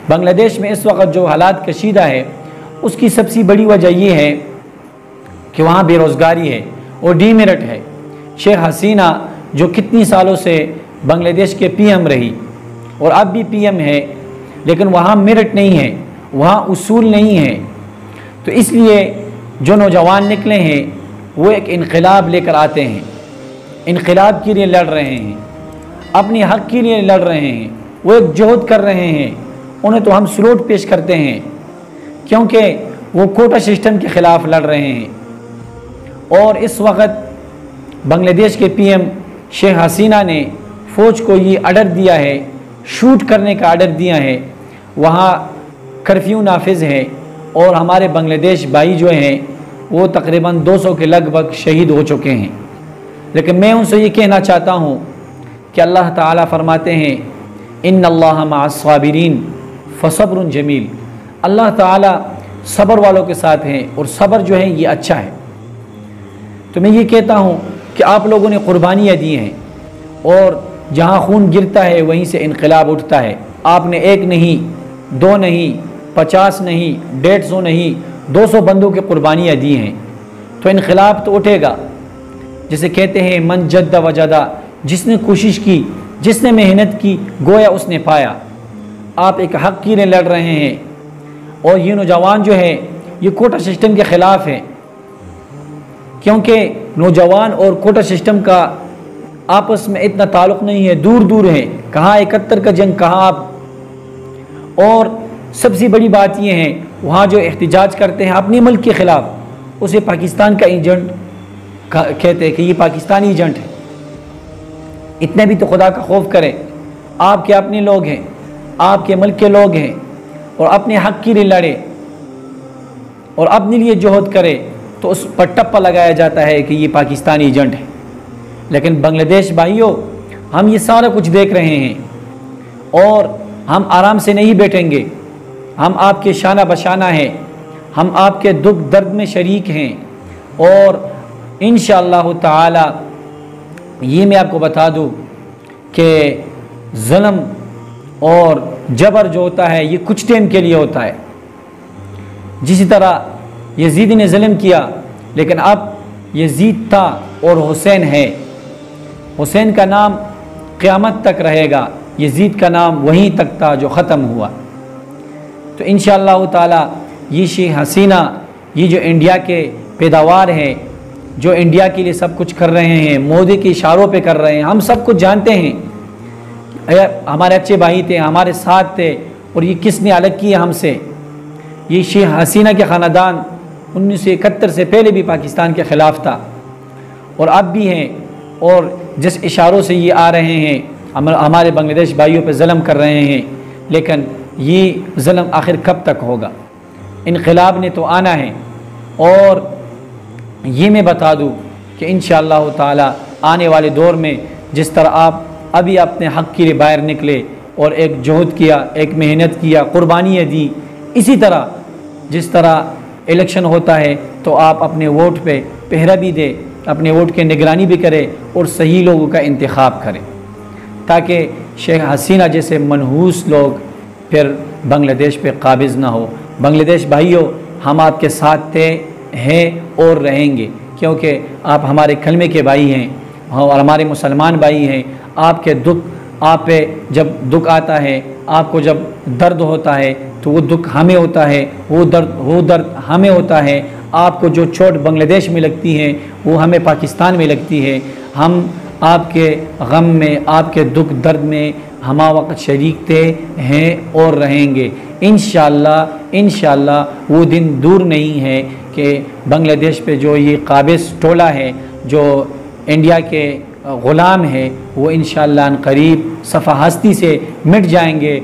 बांग्लादेश में इस वक्त जो हालात कशीदा है उसकी सबसे बड़ी वजह ये है कि वहाँ बेरोज़गारी है और डीमेरिट है। शेख हसीना जो कितनी सालों से बांग्लादेश के पीएम रही और अब भी पीएम है, लेकिन वहाँ मेरिट नहीं है, वहाँ उसूल नहीं है। तो इसलिए जो नौजवान निकले हैं वो एक इनकलाब लेकर आते हैं, इनकलाब के लिए लड़ रहे हैं, अपने हक़ के लिए लड़ रहे हैं, वो एक जहद कर रहे हैं। उन्हें तो हम सलूट पेश करते हैं क्योंकि वो कोटा सिस्टम के ख़िलाफ़ लड़ रहे हैं। और इस वक्त बांग्लादेश के पीएम शेख हसीना ने फ़ौज को ये आर्डर दिया है, शूट करने का आर्डर दिया है, वहाँ कर्फ्यू नाफिज है और हमारे बांग्लादेश भाई जो हैं वो तकरीबन 200 के लगभग शहीद हो चुके हैं। लेकिन मैं उनसे ये कहना चाहता हूँ कि अल्लाह ताला फरमाते हैं इन्नल्लाह मअस-साबिरीन फसब्रुन जमील। अल्लाह ताला सब्र वालों के साथ हैं और सब्र जो है ये अच्छा है। तो मैं ये कहता हूँ कि आप लोगों ने कुर्बानियाँ दी हैं और जहाँ खून गिरता है वहीं से इनकलाब उठता है। आपने एक नहीं, दो नहीं, 50 नहीं, 150 नहीं, 200 बंदों की कुर्बानियाँ दी हैं तो इनकलाब तो उठेगा। जिसे कहते हैं मन जद्दा वजदा, जिसने कोशिश की, जिसने मेहनत की, गोया उसने पाया। आप एक हक़ के लिए लड़ रहे हैं और ये नौजवान जो है ये कोटा सिस्टम के ख़िलाफ़ है, क्योंकि नौजवान और कोटा सिस्टम का आपस में इतना ताल्लुक़ नहीं है, दूर दूर है। कहाँ 71 का जंग, कहाँ आप। और सबसे बड़ी बात यह है वहाँ जो एहतिजाज करते हैं अपने मुल्क के ख़िलाफ़, उसे पाकिस्तान का एजेंट कहते हैं कि ये पाकिस्तानी एजेंट है। इतने भी तो खुदा का खौफ करें। आपके अपने लोग हैं, आपके मुल्क के लोग हैं और अपने हक़ के लिए लड़े और अपने लिए जोहद करे तो उस पर टप्पा लगाया जाता है कि ये पाकिस्तानी एजेंट है। लेकिन बांग्लादेश भाइयों, हम ये सारा कुछ देख रहे हैं और हम आराम से नहीं बैठेंगे। हम आपके शाना बशाना हैं, हम आपके दुख दर्द में शरीक हैं और इंशाअल्लाह ताला ये मैं आपको बता दूँ कि ज़ुल्म और जबर जो होता है ये कुछ टाइम के लिए होता है। जिस तरह यजीद ने ज़ुल्म किया, लेकिन अब यजीद था और हुसैन है। हुसैन का नाम क़यामत तक रहेगा, यजीद का नाम वहीं तक था जो ख़त्म हुआ। तो इंशाअल्लाह ताला ये शेख हसीना, ये जो इंडिया के पैदावार हैं, जो इंडिया के लिए सब कुछ कर रहे हैं, मोदी के इशारों पे कर रहे हैं, हम सब कुछ जानते हैं। हमारे अच्छे भाई थे, हमारे साथ थे और ये किसने अलग किया हमसे। ये शेख हसीना के ख़ानदान 1971 से पहले भी पाकिस्तान के ख़िलाफ़ था और अब भी हैं और जिस इशारों से ये आ रहे हैं हमारे बांग्लादेश भाइयों पे ज़ुल्म कर रहे हैं। लेकिन ये ज़ुल्म आखिर कब तक होगा? इनक़लाब ने तो आना है। और ये मैं बता दूँ कि इंशाअल्लाह ताला आने वाले दौर में जिस तरह आप अभी अपने हक़ के लिए बाहर निकले और एक जहद किया, एक मेहनत किया, कुर्बानियाँ दी, इसी तरह जिस तरह इलेक्शन होता है तो आप अपने वोट पे पहरा भी दें, अपने वोट की निगरानी भी करें और सही लोगों का इंतखाब करें, ताकि शेख हसीना जैसे मनहूस लोग फिर बांग्लादेश पे काबिज़ ना हो। बांग्लादेश भाइयों, हम आपके साथ थे, हैं और रहेंगे, क्योंकि आप हमारे कलमे के भाई हैं और हमारे मुसलमान भाई हैं। आपके दुख, आप पे जब दुख आता है, आपको जब दर्द होता है तो वो दुख हमें होता है, वो दर्द हमें होता है। आपको जो चोट बांग्लादेश में लगती है वो हमें पाकिस्तान में लगती है। हम आपके गम में, आपके दुख दर्द में हम वक्त शरीक थे, हैं और रहेंगे। इंशाअल्लाह वो दिन दूर नहीं है कि बांग्लादेश पे जो ये काबिज़ टोला है, जो इंडिया के ग़ुलाम है, वो इंशाअल्लाह अन क़रीब सफ़ा हस्ती से मिट जाएंगे।